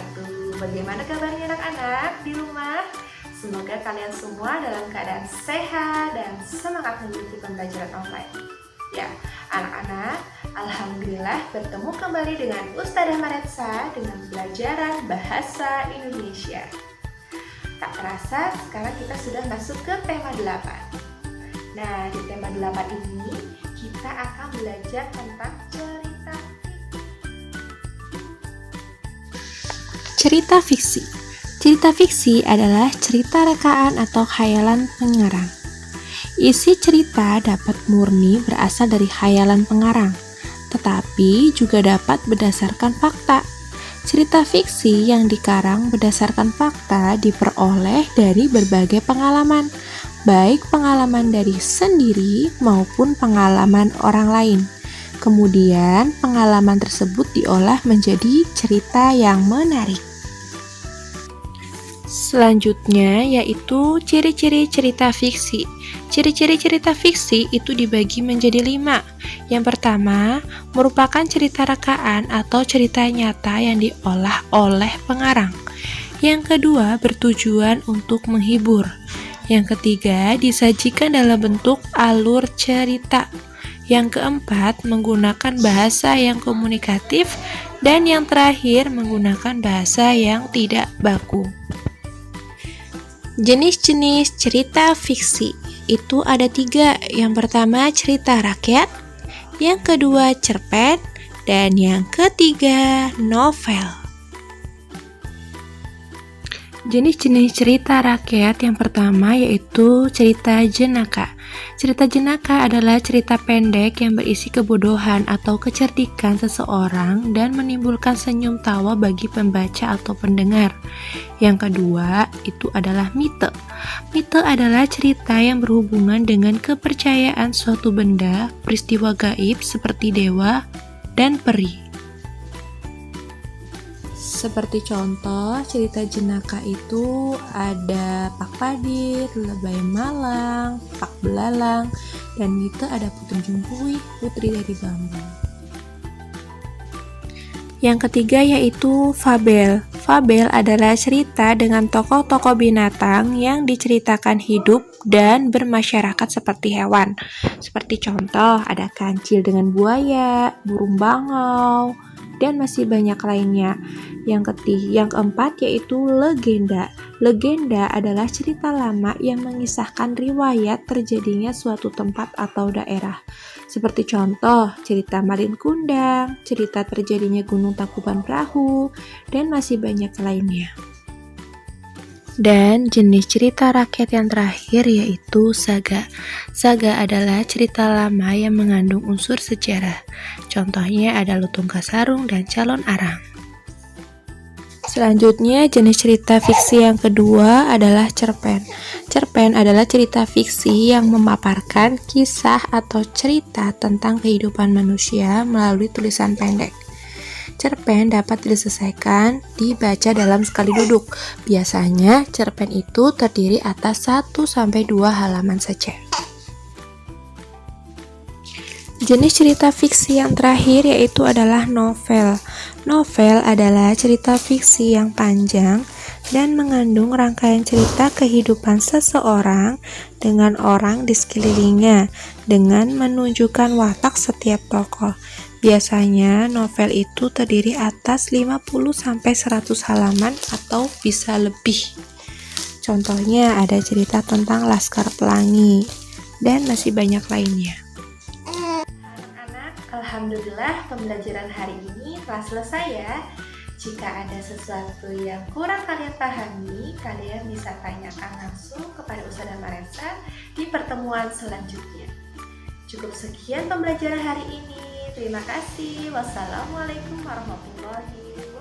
wabarakatuh. Bagaimana kabarnya anak-anak di rumah? Semoga kalian semua dalam keadaan sehat dan semangat mengikuti pembelajaran online. Ya, anak-anak, alhamdulillah bertemu kembali dengan Ustadzah Maretsa dengan pelajaran Bahasa Indonesia. Tak terasa sekarang kita sudah masuk ke tema 8. Nah, di tema 8 ini kita akan belajar tentang cerita fiksi. Cerita fiksi adalah cerita rekaan atau khayalan pengarang. Isi cerita dapat murni berasal dari khayalan pengarang, tetapi juga dapat berdasarkan fakta. Cerita fiksi yang dikarang berdasarkan fakta diperoleh dari berbagai pengalaman, baik pengalaman dari sendiri maupun pengalaman orang lain. Kemudian, pengalaman tersebut diolah menjadi cerita yang menarik. Selanjutnya yaitu ciri-ciri cerita fiksi. Ciri-ciri cerita fiksi itu dibagi menjadi 5. Yang pertama, merupakan cerita rekaan atau cerita nyata yang diolah oleh pengarang. Yang kedua, bertujuan untuk menghibur. Yang ketiga, disajikan dalam bentuk alur cerita. Yang keempat, menggunakan bahasa yang komunikatif. Dan yang terakhir, menggunakan bahasa yang tidak baku. Jenis-jenis cerita fiksi itu ada 3. Yang pertama cerita rakyat, yang kedua cerpen, dan yang ketiga novel. Jenis-jenis cerita rakyat yang pertama yaitu cerita jenaka. Cerita jenaka adalah cerita pendek yang berisi kebodohan atau kecerdikan seseorang dan menimbulkan senyum tawa bagi pembaca atau pendengar. Yang kedua itu adalah mite. Mite adalah cerita yang berhubungan dengan kepercayaan suatu benda, peristiwa gaib seperti dewa dan peri. Seperti contoh, cerita jenaka itu ada Pak Padir, Lebay Malang, Pak Belalang, dan mite ada Putri Jumpuih, Putri dari Bambu. Yang ketiga yaitu fabel. Fabel adalah cerita dengan tokoh-tokoh binatang yang diceritakan hidup dan bermasyarakat seperti hewan. Seperti contoh, ada kancil dengan buaya, burung bangau, dan masih banyak lainnya. Yang keempat yaitu legenda. Legenda adalah cerita lama yang mengisahkan riwayat terjadinya suatu tempat atau daerah. Seperti contoh, cerita Malin Kundang, cerita terjadinya Gunung Tangkuban Perahu, dan masih banyak lainnya. Dan jenis cerita rakyat yang terakhir yaitu saga. Saga adalah cerita lama yang mengandung unsur sejarah. Contohnya ada Lutung Kasarung dan Calon Arang. Selanjutnya, jenis cerita fiksi yang kedua adalah cerpen. Cerpen adalah cerita fiksi yang memaparkan kisah atau cerita tentang kehidupan manusia melalui tulisan pendek. Cerpen dapat diselesaikan dibaca dalam sekali duduk. Biasanya, cerpen itu terdiri atas 1-2 halaman saja. Jenis cerita fiksi yang terakhir yaitu adalah novel. Novel adalah cerita fiksi yang panjang dan mengandung rangkaian cerita kehidupan seseorang dengan orang di sekelilingnya dengan menunjukkan watak setiap tokoh. Biasanya novel itu terdiri atas 50-100 halaman atau bisa lebih. Contohnya ada cerita tentang Laskar Pelangi dan masih banyak lainnya. Alhamdulillah pembelajaran hari ini telah selesai ya. Jika ada sesuatu yang kurang kalian pahami, kalian bisa tanyakan langsung kepada Ustadzah Maretsa di pertemuan selanjutnya. Cukup sekian pembelajaran hari ini. Terima kasih. Wassalamualaikum warahmatullahi wabarakatuh.